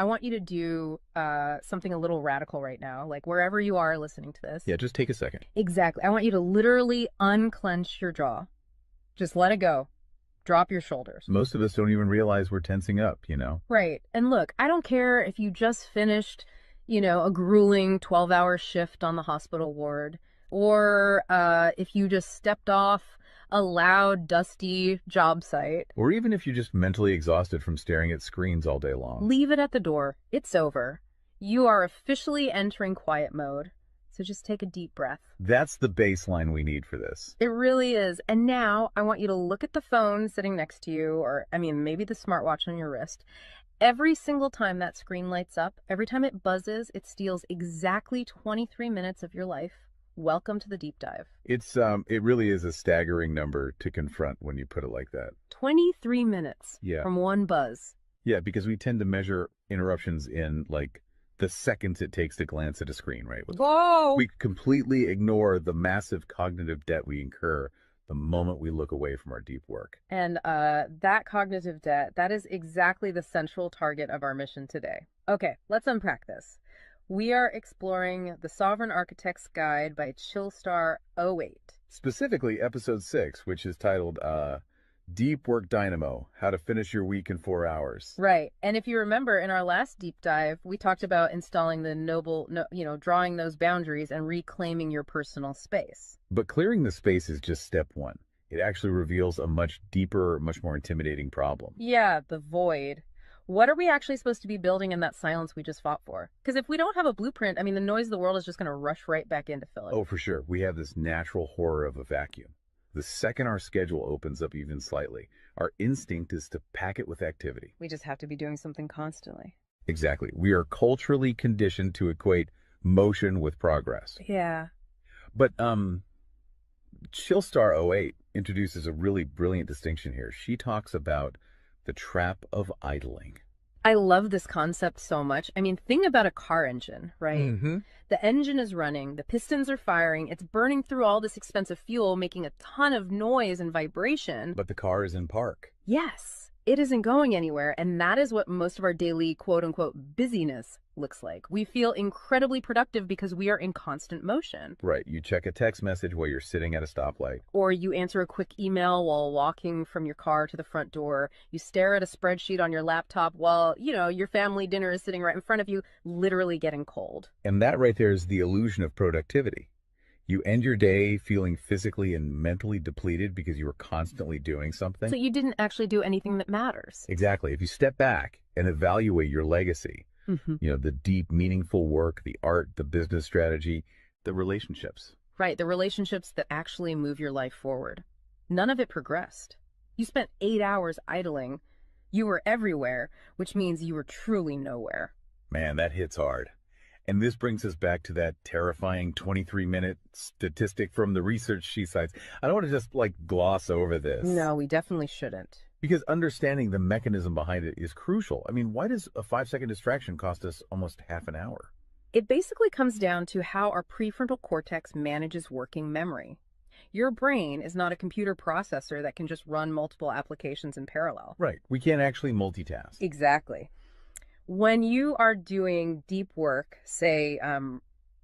I want you to do something a little radical right now, like wherever you are listening to this. Yeah, just take a second. Exactly. I want you to literally unclench your jaw. Just let it go. Drop your shoulders. Most of us don't even realize we're tensing up, Right. And look, I don't care if you just finished, a grueling 12-hour shift on the hospital ward, or if you just stepped off a loud, dusty job site. Or even if you're just mentally exhausted from staring at screens all day long. Leave it at the door. It's over. You are officially entering quiet mode. So just take a deep breath. That's the baseline we need for this. It really is. And now I want you to look at the phone sitting next to you, or maybe the smartwatch on your wrist. Every single time that screen lights up, every time it buzzes, it steals exactly 23 minutes of your life. Welcome to the deep dive. It really is a staggering number to confront when you put it like that. 23 minutes from one buzz. Yeah, because we tend to measure interruptions in like the seconds it takes to glance at a screen, right? Whoa! We completely ignore the massive cognitive debt we incur the moment we look away from our deep work. And that cognitive debt, that is exactly the central target of our mission today. Okay, let's unpack this. We are exploring The Sovereign Architect's Guide by Chillstar 08. Specifically, episode 6, which is titled Deep Work Dynamo, How to Finish Your Week in 4 Hours. Right. And if you remember in our last deep dive, we talked about installing drawing those boundaries and reclaiming your personal space. But clearing the space is just step 1. It actually reveals a much deeper, much more intimidating problem. Yeah, the void. What are we actually supposed to be building in that silence we just fought for? Because if we don't have a blueprint, the noise of the world is just going to rush right back in to fill it. Oh, for sure. We have this natural horror of a vacuum. The second our schedule opens up even slightly, our instinct is to pack it with activity. We just have to be doing something constantly. Exactly. We are culturally conditioned to equate motion with progress. Yeah. But Chillstar 08 introduces a really brilliant distinction here. She talks about the trap of idling. I love this concept so much. Think about a car engine, right? Mm-hmm. The engine is running, the pistons are firing, it's burning through all this expensive fuel, making a ton of noise and vibration. But the car is in park. Yes, it isn't going anywhere, and that is what most of our daily quote-unquote busyness looks like. We feel incredibly productive because we are in constant motion. Right. You check a text message while you're sitting at a stoplight. Or you answer a quick email while walking from your car to the front door. You stare at a spreadsheet on your laptop while, your family dinner is sitting right in front of you, literally getting cold. And that right there is the illusion of productivity. You end your day feeling physically and mentally depleted because you were constantly doing something. So you didn't actually do anything that matters. Exactly. If you step back and evaluate your legacy, the deep, meaningful work, the art, the business strategy, the relationships. Right, the relationships that actually move your life forward. None of it progressed. You spent 8 hours idling. You were everywhere, which means you were truly nowhere. Man, that hits hard. And this brings us back to that terrifying 23-minute statistic from the research she cites. I don't want to just gloss over this. No, we definitely shouldn't. Because understanding the mechanism behind it is crucial. Why does a 5-second distraction cost us almost half an hour? It basically comes down to how our prefrontal cortex manages working memory. Your brain is not a computer processor that can just run multiple applications in parallel. Right. We can't actually multitask. Exactly. When you are doing deep work, say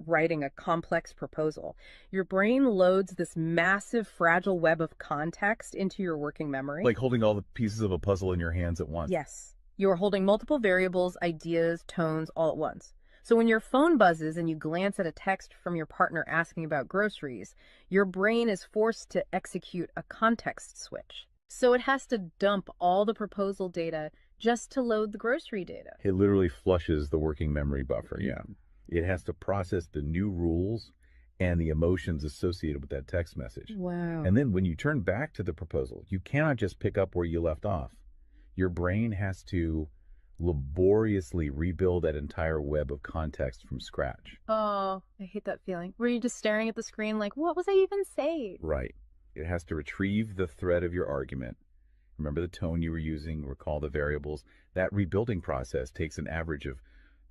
writing a complex proposal, your brain loads this massive fragile web of context into your working memory. Like holding all the pieces of a puzzle in your hands at once. Yes. You are holding multiple variables, ideas, tones all at once. So when your phone buzzes and you glance at a text from your partner asking about groceries, your brain is forced to execute a context switch. So it has to dump all the proposal data just to load the grocery data. It literally flushes the working memory buffer, yeah. It has to process the new rules and the emotions associated with that text message. Wow. And then when you turn back to the proposal, you cannot just pick up where you left off. Your brain has to laboriously rebuild that entire web of context from scratch. Oh, I hate that feeling. Were you just staring at the screen like, what was I even saying? Right. It has to retrieve the thread of your argument. Remember the tone you were using, recall the variables. That rebuilding process takes an average of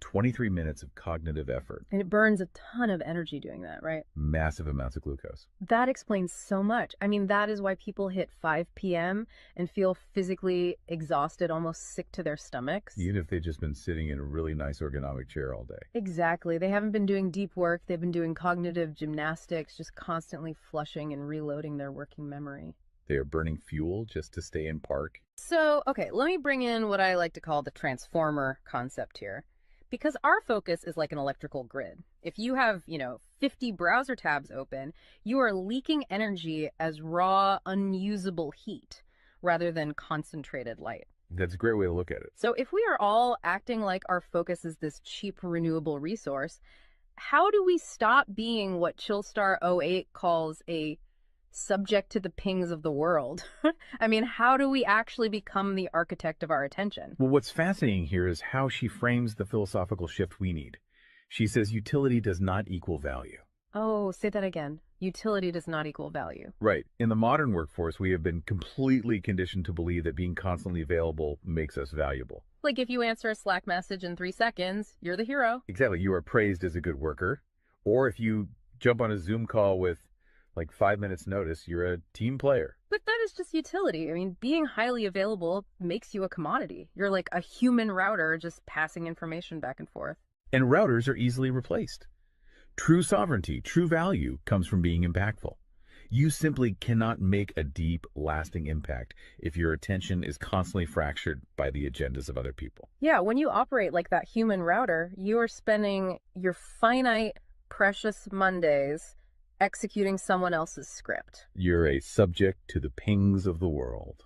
23 minutes of cognitive effort. And it burns a ton of energy doing that, right? Massive amounts of glucose. That explains so much. I mean, that is why people hit 5 p.m. and feel physically exhausted, almost sick to their stomachs. Even if they've just been sitting in a really nice ergonomic chair all day. Exactly. They haven't been doing deep work. They've been doing cognitive gymnastics, just constantly flushing and reloading their working memory. They are burning fuel just to stay in park. So, okay, let me bring in what I like to call the transformer concept here. Because our focus is like an electrical grid. If you have, 50 browser tabs open, you are leaking energy as raw, unusable heat rather than concentrated light. That's a great way to look at it. So if we are all acting like our focus is this cheap renewable resource, how do we stop being what Chillstar 08 calls a subject to the pings of the world? I mean, how do we actually become the architect of our attention? Well, what's fascinating here is how she frames the philosophical shift we need. She says utility does not equal value. Oh, say that again. Utility does not equal value. Right. In the modern workforce, we have been completely conditioned to believe that being constantly available makes us valuable. Like if you answer a Slack message in 3 seconds, you're the hero. Exactly. You are praised as a good worker. Or if you jump on a Zoom call with like 5 minutes notice, you're a team player. But that is just utility. I mean, being highly available makes you a commodity. You're like a human router just passing information back and forth. And routers are easily replaced. True sovereignty, true value comes from being impactful. You simply cannot make a deep, lasting impact if your attention is constantly fractured by the agendas of other people. Yeah, when you operate like that human router, you are spending your finite, precious Mondays executing someone else's script. You're a subject to the pings of the world.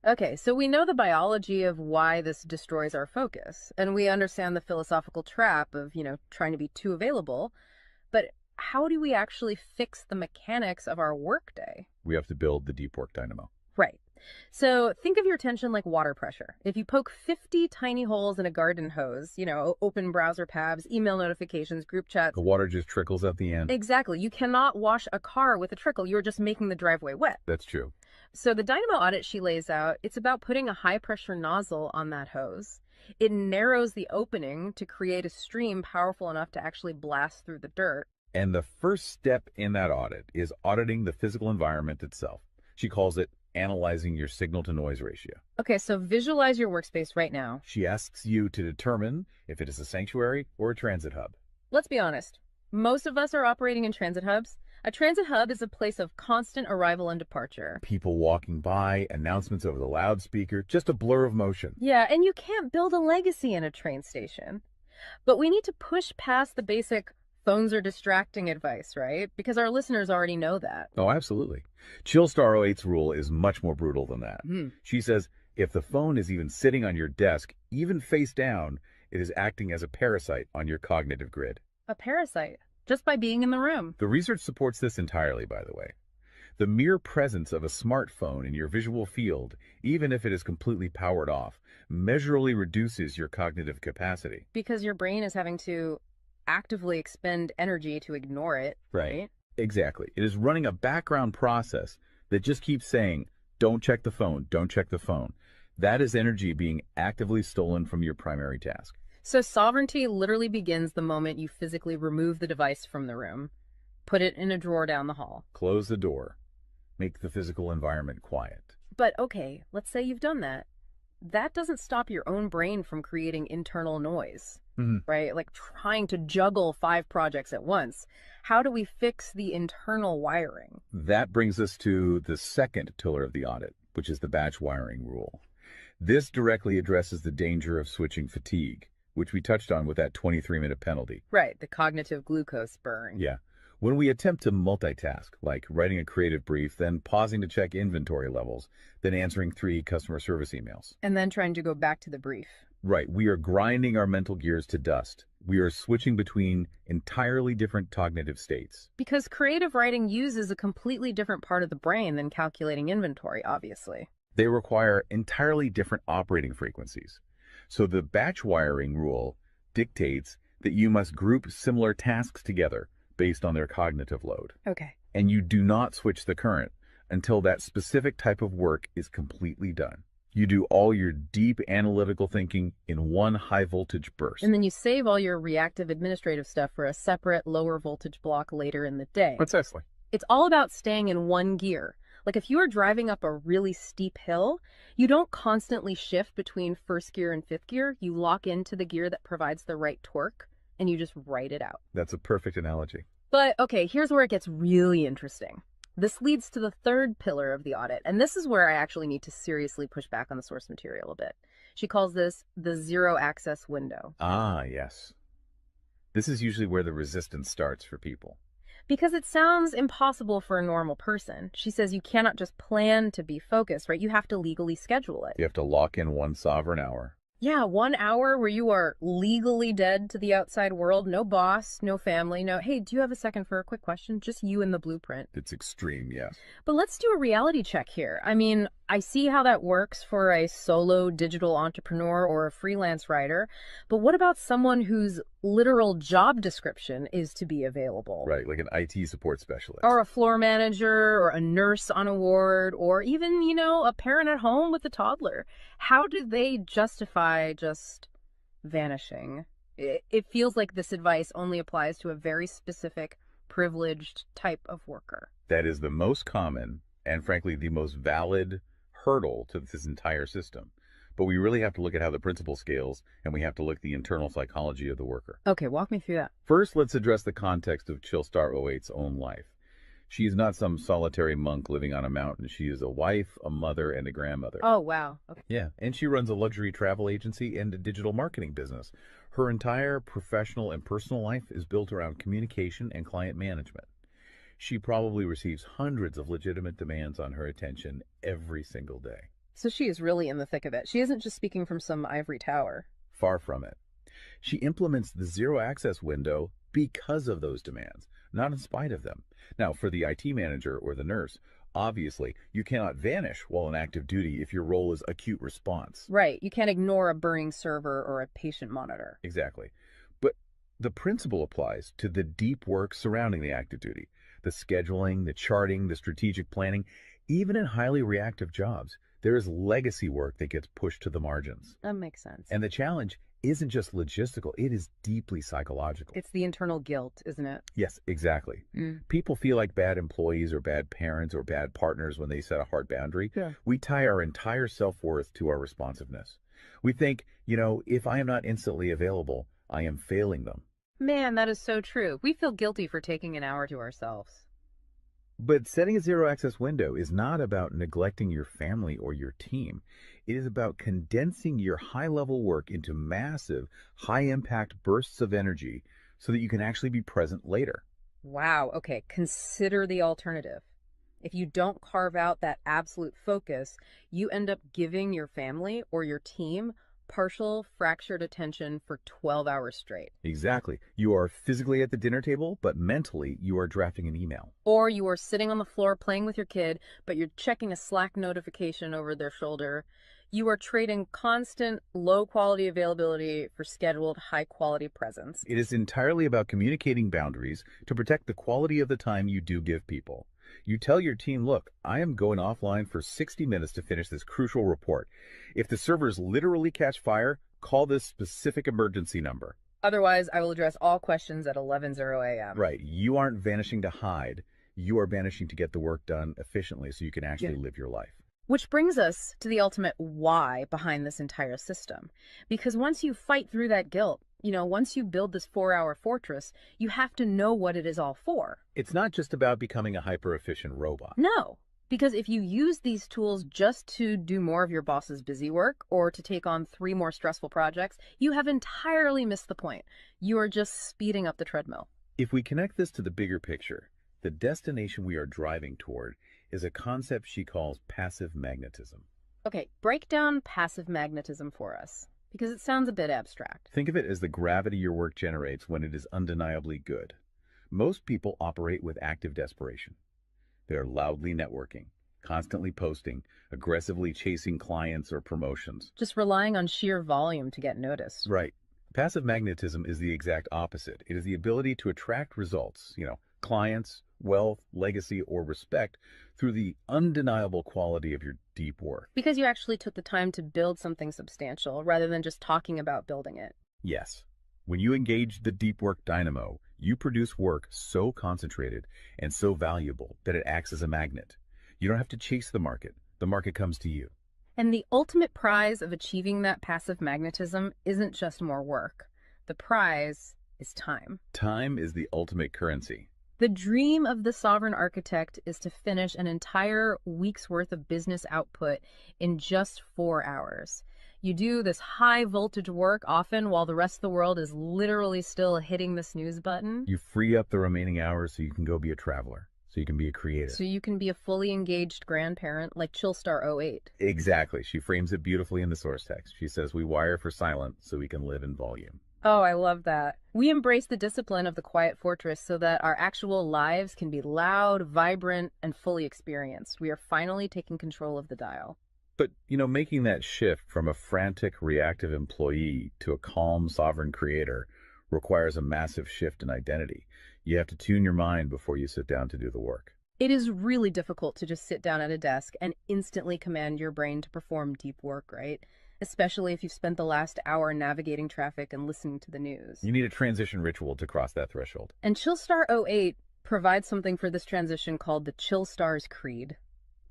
Okay, so we know the biology of why this destroys our focus, and we understand the philosophical trap of, trying to be too available, but how do we actually fix the mechanics of our workday? We have to build the deep work dynamo. Right. So think of your attention like water pressure. If you poke 50 tiny holes in a garden hose, open browser tabs, email notifications, group chats. The water just trickles at the end. Exactly. You cannot wash a car with a trickle. You're just making the driveway wet. That's true. So the Dynamo Audit she lays out, it's about putting a high pressure nozzle on that hose. It narrows the opening to create a stream powerful enough to actually blast through the dirt. And the first step in that audit is auditing the physical environment itself. She calls it analyzing your signal-to-noise ratio. Okay, so visualize your workspace right now. She asks you to determine if it is a sanctuary or a transit hub. Let's be honest. Most of us are operating in transit hubs. A transit hub is a place of constant arrival and departure. People walking by, announcements over the loudspeaker, just a blur of motion. Yeah, and you can't build a legacy in a train station. But we need to push past the basic phones are distracting advice, right? Because our listeners already know that. Oh, absolutely. Chillstar 08's rule is much more brutal than that. She says if the phone is even sitting on your desk, even face down, it is acting as a parasite on your cognitive grid. A parasite, just by being in the room. The research supports this entirely, by the way. The mere presence of a smartphone in your visual field, even if it is completely powered off, measurably reduces your cognitive capacity. Because your brain is having to actively expend energy to ignore it, right? Exactly. It is running a background process that just keeps saying, don't check the phone, don't check the phone. That is energy being actively stolen from your primary task. So sovereignty literally begins the moment you physically remove the device from the room, put it in a drawer down the hall. Close the door. Make the physical environment quiet. But okay, let's say you've done that. That doesn't stop your own brain from creating internal noise, right? Like trying to juggle 5 projects at once. How do we fix the internal wiring? That brings us to the second pillar of the audit, which is the batch wiring rule. This directly addresses the danger of switching fatigue, which we touched on with that 23-minute penalty. Right, the cognitive glucose burn. Yeah. When we attempt to multitask, like writing a creative brief, then pausing to check inventory levels, then answering 3 customer service emails. And then trying to go back to the brief. Right. We are grinding our mental gears to dust. We are switching between entirely different cognitive states. Because creative writing uses a completely different part of the brain than calculating inventory, obviously. They require entirely different operating frequencies. So the batch wiring rule dictates that you must group similar tasks together based on their cognitive load. Okay. And you do not switch the current until that specific type of work is completely done. You do all your deep analytical thinking in one high voltage burst. And then you save all your reactive administrative stuff for a separate lower voltage block later in the day. Precisely. It's all about staying in one gear. Like if you are driving up a really steep hill, you don't constantly shift between first gear and fifth gear. You lock into the gear that provides the right torque and you just ride it out. That's a perfect analogy. But okay, here's where it gets really interesting. This leads to the third pillar of the audit, and this is where I actually need to seriously push back on the source material a bit. She calls this the zero access window. Ah, yes. This is usually where the resistance starts for people. Because it sounds impossible for a normal person. She says you cannot just plan to be focused, right? You have to legally schedule it. You have to lock in one sovereign hour. Yeah, 1 hour where you are legally dead to the outside world. No boss, no family, no, hey, do you have a second for a quick question? Just you and the blueprint. It's extreme, yes. But let's do a reality check here. I mean, I see how that works for a solo digital entrepreneur or a freelance writer, but what about someone whose literal job description is to be available? Right, like an IT support specialist. Or a floor manager, or a nurse on a ward, or even, a parent at home with a toddler. How do they justify just vanishing? It feels like this advice only applies to a very specific, privileged type of worker. That is the most common and, frankly, the most valid hurdle to this entire system. But we really have to look at how the principle scales, and we have to look at the internal psychology of the worker. Okay, walk me through that. First, let's address the context of Chillstar '08's own life. She is not some solitary monk living on a mountain. She is a wife, a mother, and a grandmother. Oh, wow. Okay. Yeah, and she runs a luxury travel agency and a digital marketing business. Her entire professional and personal life is built around communication and client management. She probably receives hundreds of legitimate demands on her attention every single day. So she is really in the thick of it. She isn't just speaking from some ivory tower. Far from it. She implements the zero access window because of those demands, not in spite of them. Now, for the IT manager or the nurse, obviously, you cannot vanish while on active duty if your role is acute response. Right. You can't ignore a burning server or a patient monitor. Exactly. But the principle applies to the deep work surrounding the active duty. The scheduling, the charting, the strategic planning. Even in highly reactive jobs, there is legacy work that gets pushed to the margins. That makes sense. And the challenge isn't just logistical, it is deeply psychological. It's the internal guilt, isn't it? Yes, exactly. People feel like bad employees or bad parents or bad partners when they set a hard boundary. Yeah. We tie our entire self-worth to our responsiveness. We think, if I am not instantly available, I am failing them. Man, that is so true. We feel guilty for taking an hour to ourselves. But setting a zero access window is not about neglecting your family or your team. It is about condensing your high level work into massive, high impact bursts of energy so that you can actually be present later. Wow. Okay. Consider the alternative. If you don't carve out that absolute focus, you end up giving your family or your team partial fractured attention for 12 hours straight. Exactly. You are physically at the dinner table, but mentally you are drafting an email. Or you are sitting on the floor playing with your kid, but you're checking a Slack notification over their shoulder. You are trading constant low quality availability for scheduled high quality presence. It is entirely about communicating boundaries to protect the quality of the time you do give people. You tell your team, look, I am going offline for 60 minutes to finish this crucial report. If the servers literally catch fire, call this specific emergency number. Otherwise, I will address all questions at 11:00 a.m. Right. You aren't vanishing to hide. You are vanishing to get the work done efficiently so you can actually live your life. Which brings us to the ultimate why behind this entire system. Because once you fight through that guilt, once you build this 4-hour fortress, you have to know what it is all for. It's not just about becoming a hyper-efficient robot. No, because if you use these tools just to do more of your boss's busy work or to take on 3 more stressful projects, you have entirely missed the point. You are just speeding up the treadmill. If we connect this to the bigger picture, the destination we are driving toward is a concept she calls passive magnetism. Okay, break down passive magnetism for us, because it sounds a bit abstract. Think of it as the gravity your work generates when it is undeniably good. Most people operate with active desperation. They're loudly networking, constantly posting, aggressively chasing clients or promotions. Just relying on sheer volume to get noticed. Right. Passive magnetism is the exact opposite. It is the ability to attract results, clients, wealth, legacy, or respect through the undeniable quality of your deep work. Because you actually took the time to build something substantial rather than just talking about building it. Yes, when you engage the deep work dynamo, you produce work so concentrated and so valuable that it acts as a magnet. You don't have to chase the market comes to you. And the ultimate prize of achieving that passive magnetism isn't just more work. The prize is time. Time is the ultimate currency. The dream of the sovereign architect is to finish an entire week's worth of business output in just 4 hours. You do this high voltage work often while the rest of the world is literally still hitting the snooze button. You free up the remaining hours so you can go be a traveler, so you can be a creator. So you can be a fully engaged grandparent like Chillstar 08. Exactly. She frames it beautifully in the source text. She says, we wire for silent so we can live in volume. Oh, I love that. We embrace the discipline of the quiet fortress so that our actual lives can be loud, vibrant, and fully experienced. We are finally taking control of the dial. But, making that shift from a frantic, reactive employee to a calm, sovereign creator requires a massive shift in identity. You have to tune your mind before you sit down to do the work. It is really difficult to just sit down at a desk and instantly command your brain to perform deep work, right? Especially if you've spent the last hour navigating traffic and listening to the news. You need a transition ritual to cross that threshold. And Chillstar 08 provides something for this transition called the Chillstar's Creed.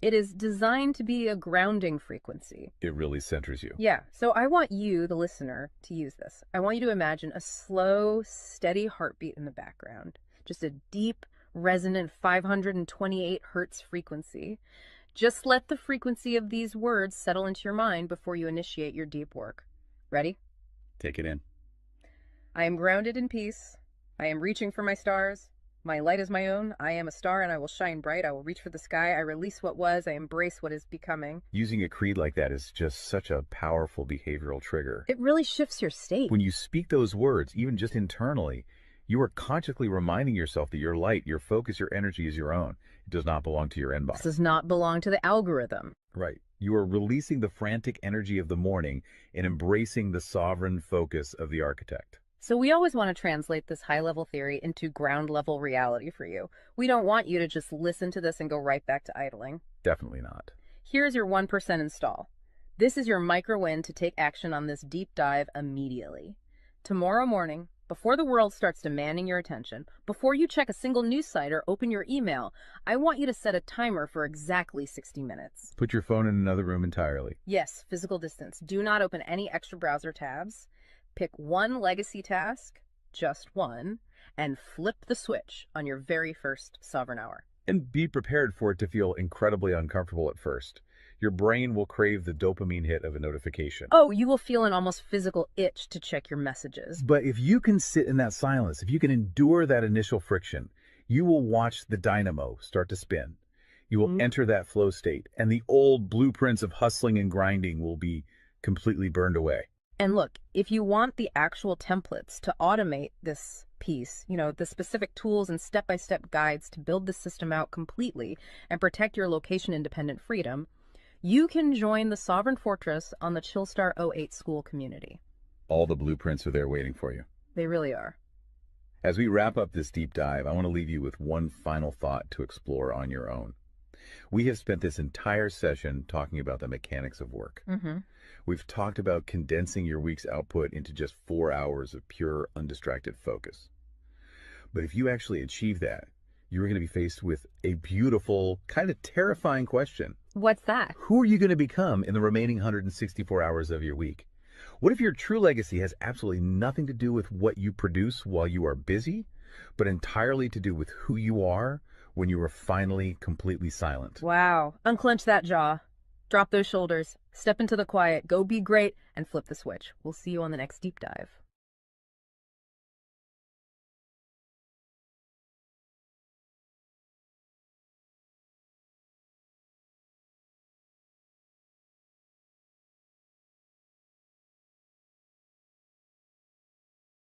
It is designed to be a grounding frequency. It really centers you. Yeah, so I want you, the listener, to use this. I want you to imagine a slow, steady heartbeat in the background. Just a deep, resonant 528 hertz frequency. Just let the frequency of these words settle into your mind before you initiate your deep work. Ready? Take it in. I am grounded in peace. I am reaching for my stars. My light is my own. I am a star and I will shine bright. I will reach for the sky. I release what was. I embrace what is becoming. Using a creed like that is just such a powerful behavioral trigger. It really shifts your state. When you speak those words, even just internally, you are consciously reminding yourself that your light, your focus, your energy is your own. It does not belong to your inbox. This does not belong to the algorithm. Right. You are releasing the frantic energy of the morning and embracing the sovereign focus of the architect. So we always want to translate this high-level theory into ground-level reality for you. We don't want you to just listen to this and go right back to idling. Definitely not. Here's your 1% install. This is your micro-win to take action on this deep dive immediately. Tomorrow morning, before the world starts demanding your attention, before you check a single news site or open your email, I want you to set a timer for exactly 60 minutes. Put your phone in another room entirely. Yes, physical distance. Do not open any extra browser tabs. Pick one legacy task, just one, and flip the switch on your very first sovereign hour. And be prepared for it to feel incredibly uncomfortable at first. Your brain will crave the dopamine hit of a notification. Oh, you will feel an almost physical itch to check your messages. But if you can sit in that silence, if you can endure that initial friction, you will watch the dynamo start to spin. You will enter that flow state, and the old blueprints of hustling and grinding will be completely burned away. And look, if you want the actual templates to automate this piece, the specific tools and step-by-step guides to build the system out completely and protect your location-independent freedom, you can join the Sovereign Fortress on the Chillstar 08 school community. All the blueprints are there waiting for you. They really are. As we wrap up this deep dive, I want to leave you with one final thought to explore on your own. We have spent this entire session talking about the mechanics of work. We've talked about condensing your week's output into just 4 hours of pure, undistracted focus. But if you actually achieve that, you're going to be faced with a beautiful, kind of terrifying question. What's that? Who are you going to become in the remaining 164 hours of your week? What if your true legacy has absolutely nothing to do with what you produce while you are busy, but entirely to do with who you are when you are finally completely silent? Wow. Unclench that jaw. Drop those shoulders. Step into the quiet. Go be great and flip the switch. We'll see you on the next deep dive.